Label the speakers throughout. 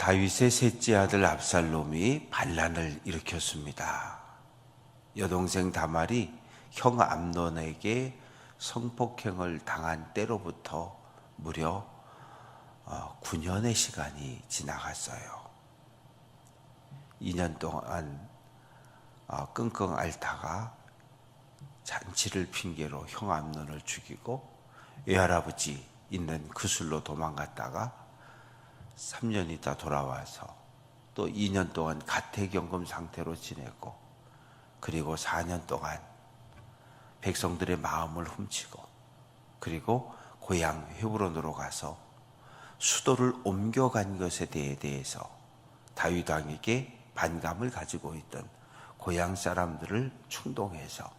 Speaker 1: 다윗의 셋째 아들 압살롬이 반란을 일으켰습니다. 여동생 다말이 형 암논에게 성폭행을 당한 때로부터 무려 9년의 시간이 지나갔어요. 2년 동안 끙끙 앓다가 잔치를 핑계로 형 암논을 죽이고 외할아버지 있는 그술로 도망갔다가 3년 있다 돌아와서 또 2년 동안 가택연금 상태로 지내고, 그리고 4년 동안 백성들의 마음을 훔치고, 그리고 고향 헤브론으로 가서 수도를 옮겨간 것에 대해서 다윗 왕에게 반감을 가지고 있던 고향 사람들을 충동해서,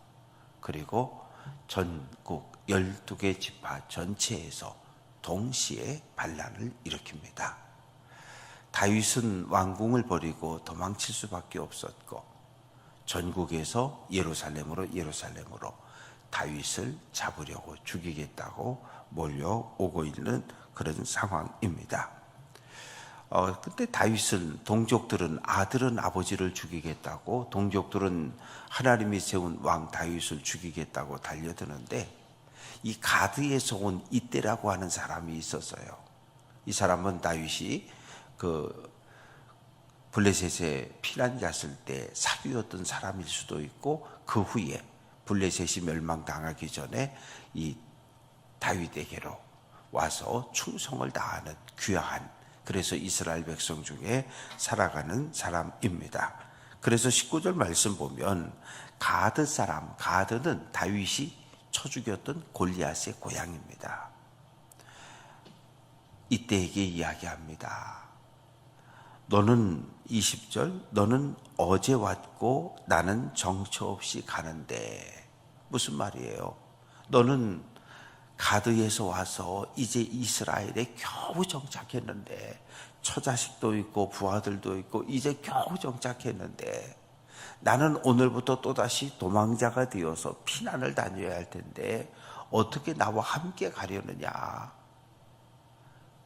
Speaker 1: 그리고 전국 12개 지파 전체에서 동시에 반란을 일으킵니다. 다윗은 왕궁을 버리고 도망칠 수밖에 없었고, 전국에서 예루살렘으로 다윗을 잡으려고 죽이겠다고 몰려오고 있는 그런 상황입니다. 그때 다윗은, 동족들은 아들은 아버지를 죽이겠다고, 동족들은 하나님이 세운 왕 다윗을 죽이겠다고 달려드는데, 이 가드에서 온 이때라고 하는 사람이 있었어요. 이 사람은 다윗이 블레셋에 피난 갔을 때 사귀었던 사람일 수도 있고, 그 후에 블레셋이 멸망당하기 전에 이 다윗에게로 와서 충성을 다하는 귀한, 그래서 이스라엘 백성 중에 살아가는 사람입니다. 그래서 19절 말씀 보면 가드 사람, 가드는 다윗이 쳐 죽였던 골리앗의 고향입니다. 이때에게 이야기합니다. 너는 20절, 너는 어제 왔고 나는 정처 없이 가는데. 무슨 말이에요? 너는 가드에서 와서 이제 이스라엘에 겨우 정착했는데, 처자식도 있고 부하들도 있고 이제 겨우 정착했는데, 나는 오늘부터 또다시 도망자가 되어서 피난을 다녀야 할 텐데 어떻게 나와 함께 가려느냐?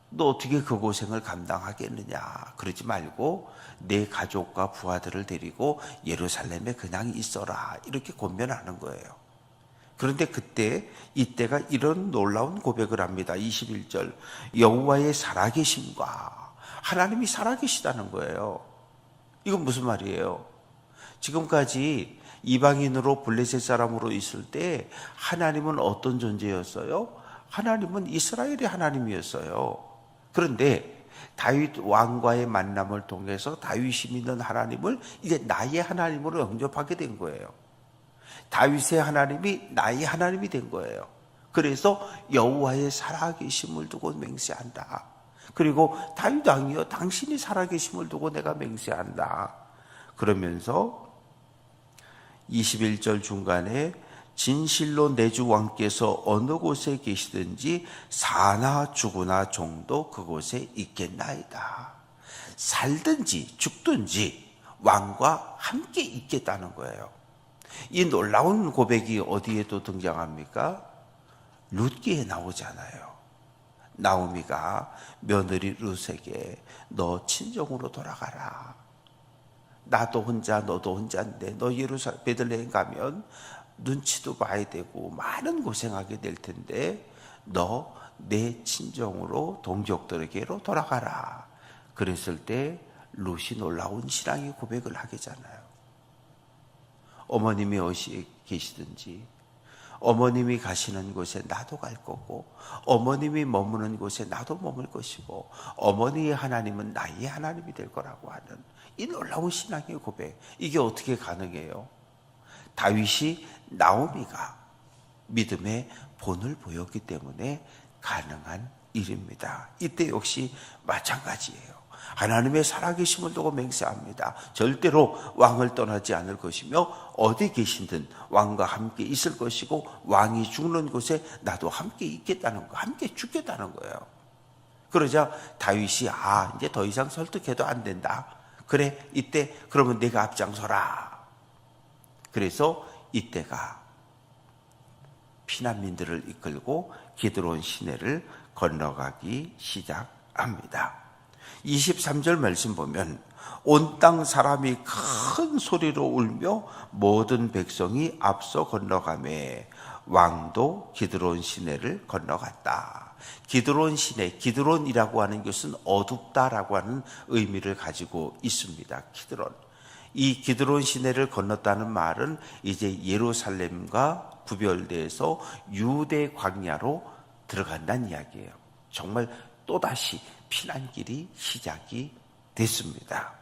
Speaker 1: 너 어떻게 그 고생을 감당하겠느냐? 그러지 말고 내 가족과 부하들을 데리고 예루살렘에 그냥 있어라, 이렇게 권면하는 거예요. 그런데 이때가 이런 놀라운 고백을 합니다. 21절, 여호와의 살아계심과, 하나님이 살아계시다는 거예요. 이건 무슨 말이에요? 지금까지 이방인으로 블레셋 사람으로 있을 때 하나님은 어떤 존재였어요? 하나님은 이스라엘의 하나님이었어요. 그런데 다윗 왕과의 만남을 통해서 다윗이 믿는 하나님을 이제 나의 하나님으로 영접하게 된 거예요. 다윗의 하나님이 나의 하나님이 된 거예요. 그래서 여호와의 살아계심을 두고 맹세한다. 그리고 다윗 왕이여, 당신이 살아계심을 두고 내가 맹세한다. 그러면서 21절 중간에 진실로 내 주 왕께서 어느 곳에 계시든지 사나 죽으나 종도 그곳에 있겠나이다. 살든지 죽든지 왕과 함께 있겠다는 거예요. 이 놀라운 고백이 어디에도 등장합니까? 룻기에 나오잖아요. 나오미가 며느리 룻에게 너 친정으로 돌아가라. 나도 혼자 너도 혼자인데 너 예루살렘 베들레헴 가면 눈치도 봐야 되고 많은 고생하게 될 텐데 너 내 친정으로 동족들에게로 돌아가라. 그랬을 때 룻이 놀라운 신앙의 고백을 하게 잖아요. 어머님이 어디에 계시든지, 어머님이 가시는 곳에 나도 갈 거고, 어머님이 머무는 곳에 나도 머물 것이고, 어머니의 하나님은 나의 하나님이 될 거라고 하는 이 놀라운 신앙의 고백. 이게 어떻게 가능해요? 다윗이 나오미가 믿음의 본을 보였기 때문에 가능한 일입니다. 이때 역시 마찬가지예요. 하나님의 살아계심을 두고 맹세합니다. 절대로 왕을 떠나지 않을 것이며 어디 계신든 왕과 함께 있을 것이고, 왕이 죽는 곳에 나도 함께 있겠다는 거, 함께 죽겠다는 거예요. 그러자 다윗이 이제 더 이상 설득해도 안 된다. 그래, 이때 그러면 내가 앞장서라. 그래서 이때가 피난민들을 이끌고 기드론 시내를 건너가기 시작합니다. 23절 말씀 보면 온 땅 사람이 큰 소리로 울며 모든 백성이 앞서 건너가매 왕도 기드론 시내를 건너갔다. 기드론 시내, 기드론이라고 하는 것은 어둡다라고 하는 의미를 가지고 있습니다. 기드론. 이 기드론 시내를 건넜다는 말은 이제 예루살렘과 구별돼서 유대 광야로 들어간다는 이야기예요. 정말 또다시 피난길이 시작이 됐습니다.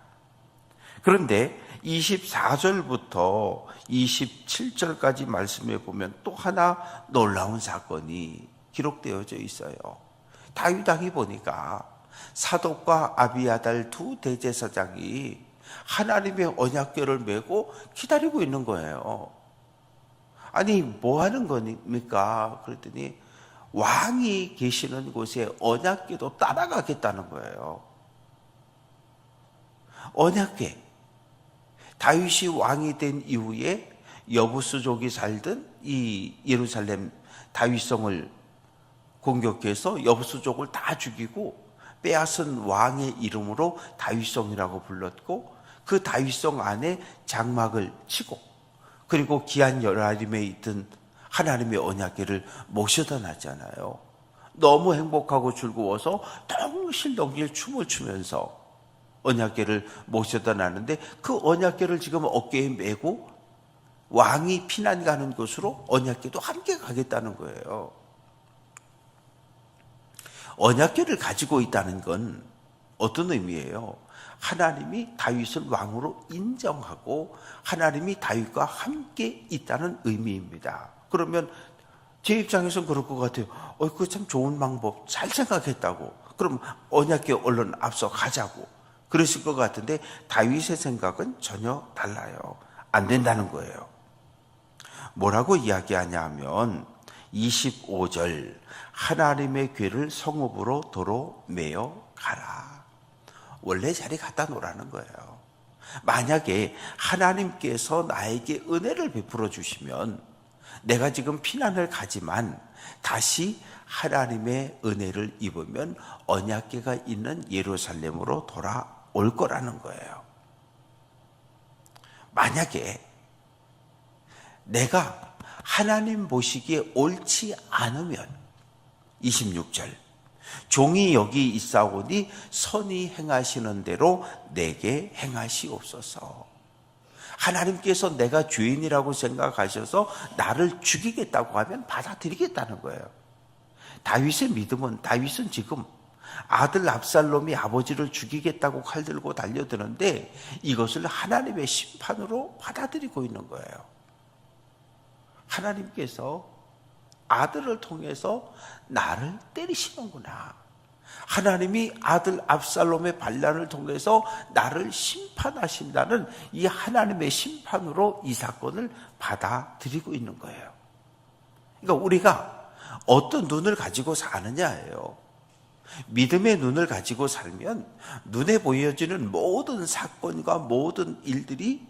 Speaker 1: 그런데 24절부터 27절까지 말씀해 보면 또 하나 놀라운 사건이 기록되어져 있어요. 다윗 왕이 보니까 사독과 아비아달 두 대제사장이 하나님의 언약궤를 메고 기다리고 있는 거예요. 아니 뭐 하는 겁니까? 그랬더니 왕이 계시는 곳에 언약궤도 따라가겠다는 거예요. 언약궤. 다윗이 왕이 된 이후에 여부수족이 살던 이 예루살렘 다윗성을 공격해서 여부수족을 다 죽이고 빼앗은 왕의 이름으로 다윗성이라고 불렀고, 그 다윗성 안에 장막을 치고 그리고 기한 여라림에 있던 하나님의 언약궤를 모셔다 놨잖아요. 너무 행복하고 즐거워서 덩실덩실 춤을 추면서 언약궤를 모셔다 놨는데, 그 언약궤를 지금 어깨에 메고 왕이 피난 가는 곳으로 언약궤도 함께 가겠다는 거예요. 언약궤를 가지고 있다는 건 어떤 의미예요? 하나님이 다윗을 왕으로 인정하고 하나님이 다윗과 함께 있다는 의미입니다. 그러면 제 입장에서는 그럴 것 같아요. 그거 참 좋은 방법, 잘 생각했다고. 그럼 언약궤 얼른 앞서 가자고 그랬을 것 같은데, 다윗의 생각은 전혀 달라요. 안 된다는 거예요. 뭐라고 이야기하냐 하면 25절 하나님의 궤를 성읍으로 도로 메어 가라. 원래 자리 갖다 놓으라는 거예요. 만약에 하나님께서 나에게 은혜를 베풀어 주시면 내가 지금 피난을 가지만 다시 하나님의 은혜를 입으면 언약궤가 있는 예루살렘으로 돌아올 거라는 거예요. 만약에 내가 하나님 보시기에 옳지 않으면 26절 종이 여기 있사오니 선히 행하시는 대로 내게 행하시옵소서. 하나님께서 내가 죄인이라고 생각하셔서 나를 죽이겠다고 하면 받아들이겠다는 거예요. 다윗의 믿음은, 다윗은 지금 아들 압살롬이 아버지를 죽이겠다고 칼 들고 달려드는데 이것을 하나님의 심판으로 받아들이고 있는 거예요. 하나님께서 아들을 통해서 나를 때리시는구나. 하나님이 아들 압살롬의 반란을 통해서 나를 심판하신다는 이 하나님의 심판으로 이 사건을 받아들이고 있는 거예요. 그러니까 우리가 어떤 눈을 가지고 사느냐예요. 믿음의 눈을 가지고 살면 눈에 보여지는 모든 사건과 모든 일들이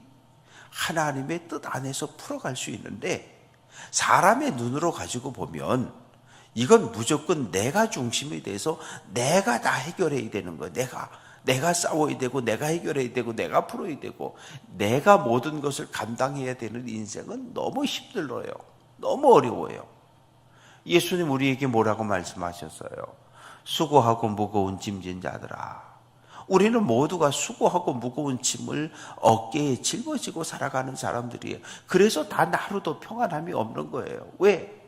Speaker 1: 하나님의 뜻 안에서 풀어갈 수 있는데, 사람의 눈으로 가지고 보면 이건 무조건 내가 중심이 돼서 내가 다 해결해야 되는 거예요. 내가 싸워야 되고 내가 해결해야 되고 내가 풀어야 되고 내가 모든 것을 감당해야 되는 인생은 너무 힘들어요. 너무 어려워요. 예수님 우리에게 뭐라고 말씀하셨어요? 수고하고 무거운 짐진 자들아. 우리는 모두가 수고하고 무거운 짐을 어깨에 짊어지고 살아가는 사람들이에요. 그래서 단 하루도 평안함이 없는 거예요. 왜?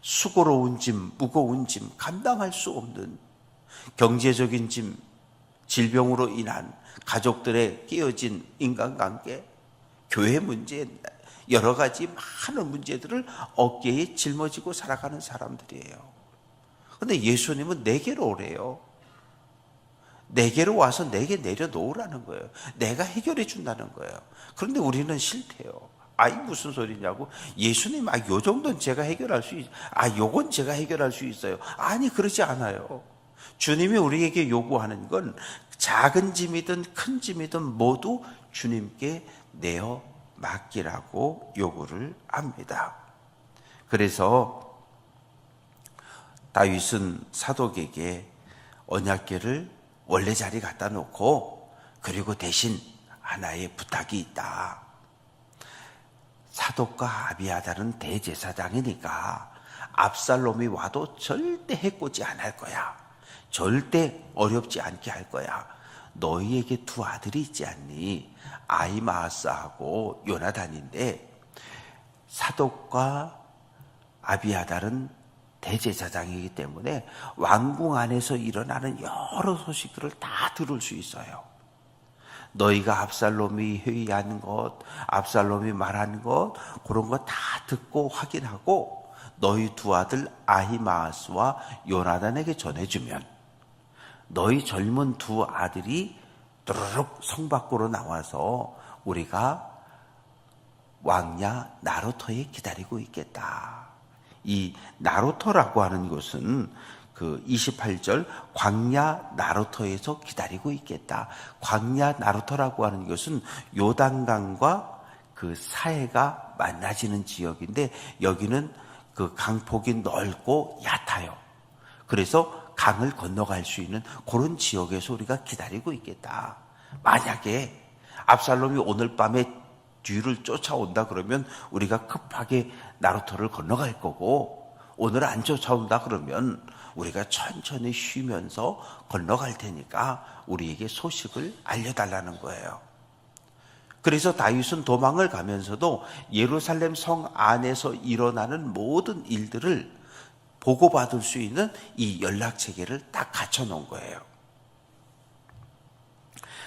Speaker 1: 수고로운 짐, 무거운 짐, 감당할 수 없는 경제적인 짐, 질병으로 인한 가족들의 깨어진 인간관계, 교회 문제, 여러 가지 많은 문제들을 어깨에 짊어지고 살아가는 사람들이에요. 그런데 예수님은 내게로 오래요. 내게로 와서 내게 내려놓으라는 거예요. 내가 해결해 준다는 거예요. 그런데 우리는 싫대요. 아이 무슨 소리냐고. 예수님 요 정도는 제가 해결할 수 있어요. 요건 제가 해결할 수 있어요. 아니 그러지 않아요. 주님이 우리에게 요구하는 건 작은 짐이든 큰 짐이든 모두 주님께 내어 맡기라고 요구를 합니다. 그래서 다윗은 사독에게 언약궤를 원래 자리 갖다 놓고 그리고 대신 하나의 부탁이 있다. 사독과 아비아달은 대제사장이니까 압살롬이 와도 절대 해코지 안 할 거야. 절대 어렵지 않게 할 거야. 너희에게 두 아들이 있지 않니? 아히마아스하고 요나단인데 사독과 아비아달은 대제사장이기 때문에 왕궁 안에서 일어나는 여러 소식들을 다 들을 수 있어요. 너희가 압살롬이 회의하는 것, 압살롬이 말하는 것, 그런 거 다 듣고 확인하고 너희 두 아들 아히마아스와 요나단에게 전해주면 너희 젊은 두 아들이 또르륵 성 밖으로 나와서 우리가 왕야 나루터에 기다리고 있겠다. 이 나루터라고 하는 것은 그 28절 광야 나루터에서 기다리고 있겠다. 광야 나루터라고 하는 것은 요단강과 그 사해가 만나지는 지역인데 여기는 그 강폭이 넓고 얕아요. 그래서 강을 건너갈 수 있는 그런 지역에서 우리가 기다리고 있겠다. 만약에 압살롬이 오늘 밤에 뒤를 쫓아온다 그러면 우리가 급하게 나루터를 건너갈 거고, 오늘 안 쫓아온다 그러면 우리가 천천히 쉬면서 건너갈 테니까 우리에게 소식을 알려달라는 거예요. 그래서 다윗은 도망을 가면서도 예루살렘 성 안에서 일어나는 모든 일들을 보고받을 수 있는 이 연락체계를 딱 갖춰놓은 거예요.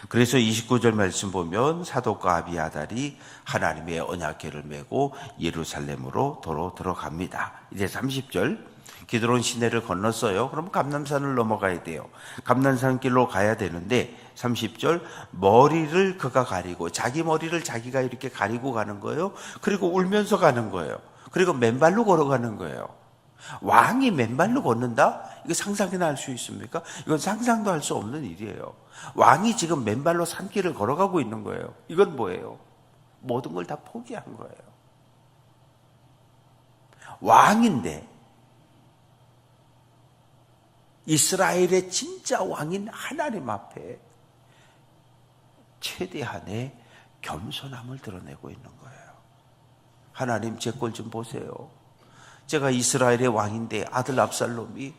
Speaker 1: 그래서 29절 말씀 보면 사독과 아비아달이 하나님의 언약궤를 메고 예루살렘으로 도로 들어갑니다. 이제 30절 기드론 시내를 건넜어요. 그럼 감람산을 넘어가야 돼요. 감람산 길로 가야 되는데 30절 머리를 그가 가리고 자기 머리를 자기가 이렇게 가리고 가는 거예요. 그리고 울면서 가는 거예요. 그리고 맨발로 걸어가는 거예요. 왕이 맨발로 걷는다? 이거 상상이나 할 수 있습니까? 이건 상상도 할 수 없는 일이에요. 왕이 지금 맨발로 산길을 걸어가고 있는 거예요. 이건 뭐예요? 모든 걸 다 포기한 거예요. 왕인데 이스라엘의 진짜 왕인 하나님 앞에 최대한의 겸손함을 드러내고 있는 거예요. 하나님 제 꼴 좀 보세요. 제가 이스라엘의 왕인데 아들 압살롬이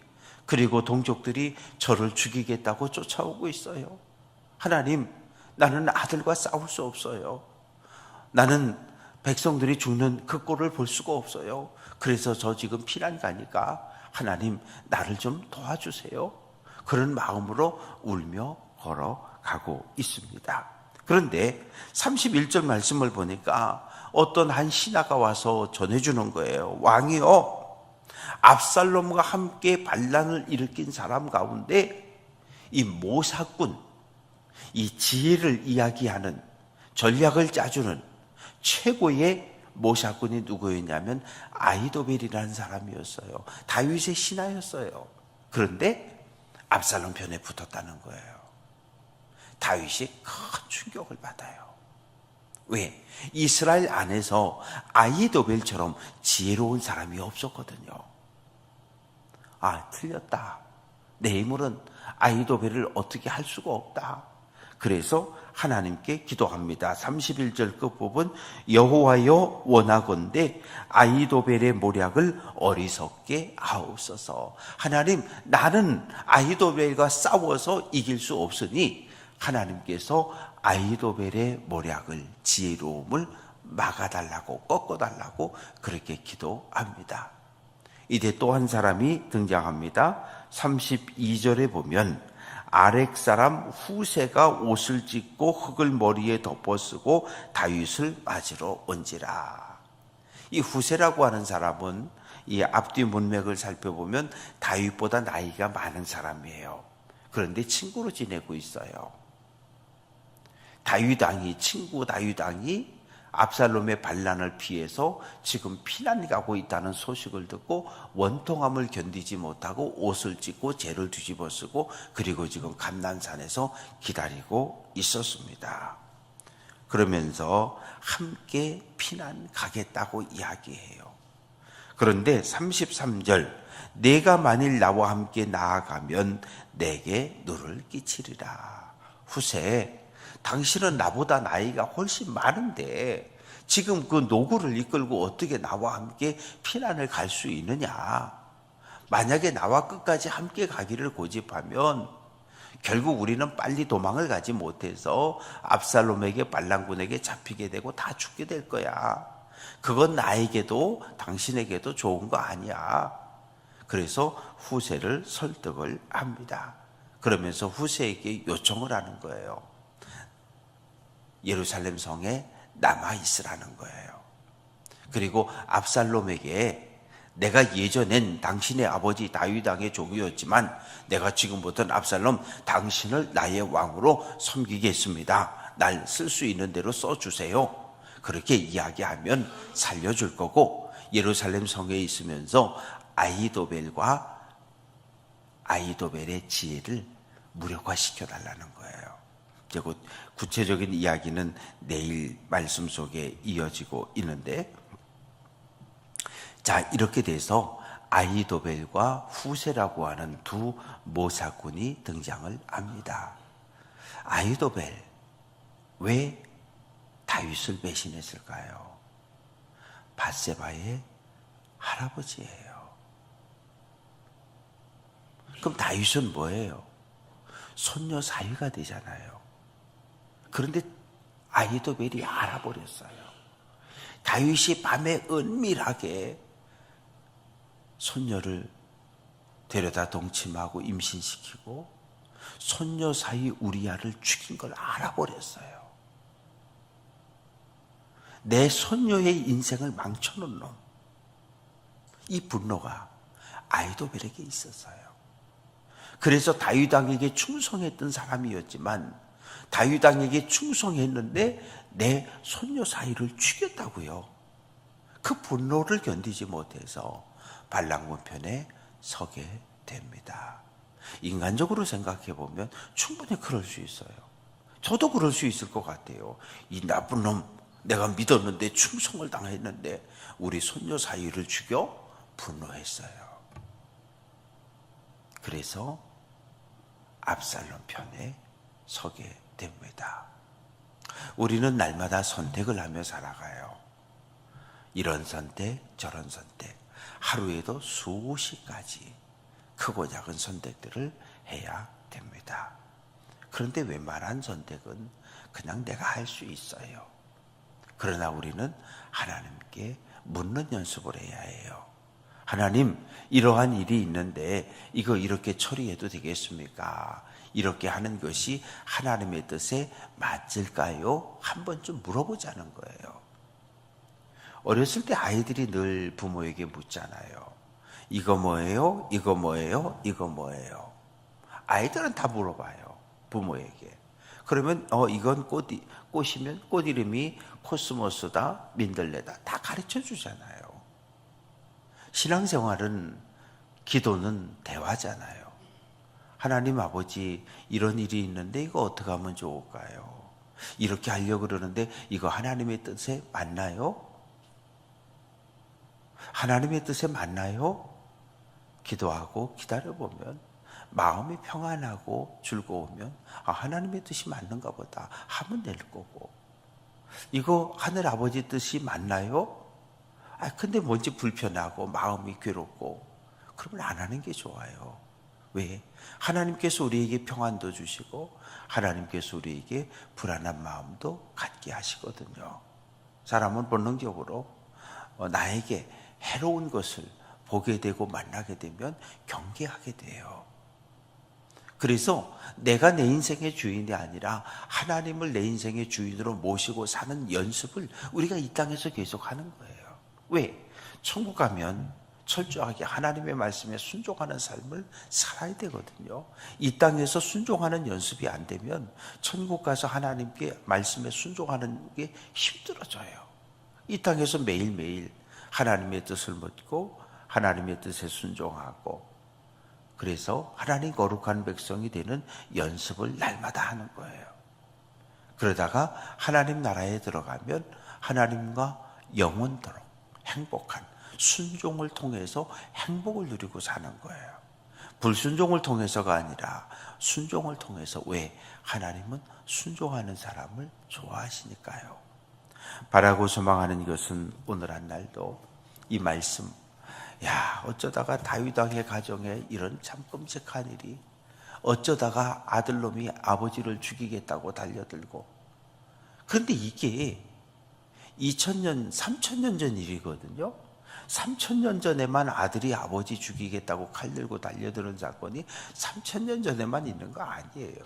Speaker 1: 그리고 동족들이 저를 죽이겠다고 쫓아오고 있어요. 하나님, 나는 아들과 싸울 수 없어요. 나는 백성들이 죽는 그 꼴을 볼 수가 없어요. 그래서 저 지금 피난 가니까 하나님 나를 좀 도와주세요. 그런 마음으로 울며 걸어가고 있습니다. 그런데 31절 말씀을 보니까 어떤 한 신하가 와서 전해주는 거예요. 왕이요, 압살롬과 함께 반란을 일으킨 사람 가운데 이 모사꾼, 이 지혜를 이야기하는, 전략을 짜주는 최고의 모사꾼이 누구였냐면 아히도벨이라는 사람이었어요. 다윗의 신하였어요. 그런데 압살롬 편에 붙었다는 거예요. 다윗이 큰 충격을 받아요. 왜? 이스라엘 안에서 아히도벨처럼 지혜로운 사람이 없었거든요. 아, 틀렸다. 내 힘으로는 아히도벨을 어떻게 할 수가 없다. 그래서 하나님께 기도합니다. 31절 끝부분 여호와여 원하건대 아히도벨의 모략을 어리석게 하옵소서. 하나님, 나는 아히도벨과 싸워서 이길 수 없으니 하나님께서 아히도벨의 모략을, 지혜로움을 막아달라고, 꺾어달라고 그렇게 기도합니다. 이제 또 한 사람이 등장합니다. 32절에 보면 아렉 사람 후세가 옷을 찢고 흙을 머리에 덮어쓰고 다윗을 맞으러 온지라. 이 후세라고 하는 사람은 이 앞뒤 문맥을 살펴보면 다윗보다 나이가 많은 사람이에요. 그런데 친구로 지내고 있어요. 친구 다윗왕이 압살롬의 반란을 피해서 지금 피난 가고 있다는 소식을 듣고 원통함을 견디지 못하고 옷을 찢고 재를 뒤집어 쓰고 그리고 지금 감난산에서 기다리고 있었습니다. 그러면서 함께 피난 가겠다고 이야기해요. 그런데 33절, 내가 만일 나와 함께 나아가면 내게 누를 끼치리라. 후세, 당신은 나보다 나이가 훨씬 많은데 지금 그 노구를 이끌고 어떻게 나와 함께 피난을 갈 수 있느냐? 만약에 나와 끝까지 함께 가기를 고집하면 결국 우리는 빨리 도망을 가지 못해서 압살롬에게 발랑군에게 잡히게 되고 다 죽게 될 거야. 그건 나에게도 당신에게도 좋은 거 아니야. 그래서 후세를 설득을 합니다. 그러면서 후세에게 요청을 하는 거예요. 예루살렘 성에 남아 있으라는 거예요. 그리고 압살롬에게 내가 예전엔 당신의 아버지 다윗 왕의 종이었지만 내가 지금부터는 압살롬 당신을 나의 왕으로 섬기겠습니다. 날 쓸 수 있는 대로 써주세요. 그렇게 이야기하면 살려줄 거고 예루살렘 성에 있으면서 아히도벨의 지혜를 무력화시켜 달라는 거예요. 그리고 구체적인 이야기는 내일 말씀 속에 이어지고 있는데, 자, 이렇게 돼서 아히도벨과 후세라고 하는 두 모사꾼이 등장을 합니다. 아히도벨, 왜 다윗을 배신했을까요? 밧세바의 할아버지예요. 그럼 다윗은 뭐예요? 손녀 사위가 되잖아요. 그런데 아히도벨이 알아버렸어요. 다윗이 밤에 은밀하게 손녀를 데려다 동침하고 임신시키고 손녀 사위 우리아를 죽인 걸 알아버렸어요. 내 손녀의 인생을 망쳐놓은 놈. 이 분노가 아히도벨에게 있었어요. 그래서 다윗 왕에게 충성했던 사람이었지만 다윗 왕에게 충성했는데 내 손녀 사위를 죽였다고요. 그 분노를 견디지 못해서 발랑군 편에 서게 됩니다. 인간적으로 생각해 보면 충분히 그럴 수 있어요. 저도 그럴 수 있을 것 같아요. 이 나쁜 놈, 내가 믿었는데 충성을 당했는데 우리 손녀 사위를 죽여? 분노했어요. 그래서 압살롬 편에 서게 됩니다. 우리는 날마다 선택을 하며 살아가요. 이런 선택, 저런 선택, 하루에도 수십 가지 크고 작은 선택들을 해야 됩니다. 그런데 웬만한 선택은 그냥 내가 할 수 있어요. 그러나 우리는 하나님께 묻는 연습을 해야 해요. 하나님, 이러한 일이 있는데 이거 이렇게 처리해도 되겠습니까? 이렇게 하는 것이 하나님의 뜻에 맞을까요? 한 번쯤 물어보자는 거예요. 어렸을 때 아이들이 늘 부모에게 묻잖아요. 이거 뭐예요? 이거 뭐예요? 이거 뭐예요? 아이들은 다 물어봐요. 부모에게. 그러면 이건 꽃이면 꽃 이름이 코스모스다, 민들레다 다 가르쳐 주잖아요. 신앙생활은, 기도는 대화잖아요. 하나님 아버지, 이런 일이 있는데 이거 어떻게 하면 좋을까요? 이렇게 하려고 그러는데 이거 하나님의 뜻에 맞나요? 하나님의 뜻에 맞나요? 기도하고 기다려보면 마음이 평안하고 즐거우면 하나님의 뜻이 맞는가 보다 하면 될 거고, 이거 하늘 아버지 뜻이 맞나요? 근데 뭔지 불편하고 마음이 괴롭고 그러면 안 하는 게 좋아요. 왜? 하나님께서 우리에게 평안도 주시고 하나님께서 우리에게 불안한 마음도 갖게 하시거든요. 사람은 본능적으로 나에게 해로운 것을 보게 되고 만나게 되면 경계하게 돼요. 그래서 내가 내 인생의 주인이 아니라 하나님을 내 인생의 주인으로 모시고 사는 연습을 우리가 이 땅에서 계속 하는 거예요. 왜? 천국 가면 철저하게 하나님의 말씀에 순종하는 삶을 살아야 되거든요. 이 땅에서 순종하는 연습이 안 되면 천국 가서 하나님께 말씀에 순종하는 게 힘들어져요. 이 땅에서 매일매일 하나님의 뜻을 묻고 하나님의 뜻에 순종하고, 그래서 하나님 거룩한 백성이 되는 연습을 날마다 하는 거예요. 그러다가 하나님 나라에 들어가면 하나님과 영원토록 행복한 순종을 통해서 행복을 누리고 사는 거예요. 불순종을 통해서가 아니라 순종을 통해서. 왜? 하나님은 순종하는 사람을 좋아하시니까요. 바라고 소망하는 것은 오늘 한 날도 이 말씀, 야, 어쩌다가 다윗 왕의 가정에 이런 참 끔찍한 일이, 어쩌다가 아들놈이 아버지를 죽이겠다고 달려들고, 그런데 이게 2000년, 3000년 전 일이거든요. 3000년 전에만 아들이 아버지 죽이겠다고 칼 들고 달려드는 사건이 3000년 전에만 있는 거 아니에요.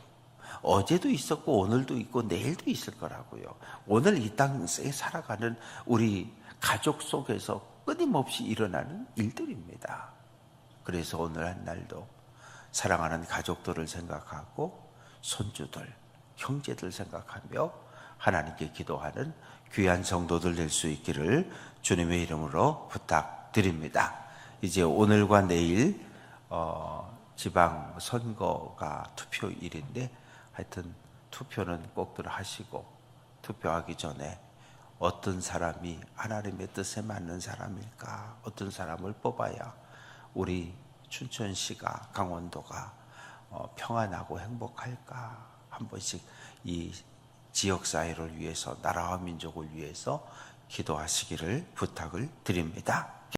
Speaker 1: 어제도 있었고 오늘도 있고 내일도 있을 거라고요. 오늘 이 땅에 살아가는 우리 가족 속에서 끊임없이 일어나는 일들입니다. 그래서 오늘 한 날도 사랑하는 가족들을 생각하고 손주들, 형제들 생각하며 하나님께 기도하는 귀한 성도들 될 수 있기를 주님의 이름으로 부탁드립니다. 이제 오늘과 내일 지방선거가 투표일인데 하여튼 투표는 꼭들 하시고, 투표하기 전에 어떤 사람이 하나님의 뜻에 맞는 사람일까, 어떤 사람을 뽑아야 우리 춘천시가, 강원도가 평안하고 행복할까, 한 번씩 이 지역사회를 위해서, 나라와 민족을 위해서 기도하시기를 부탁을 드립니다.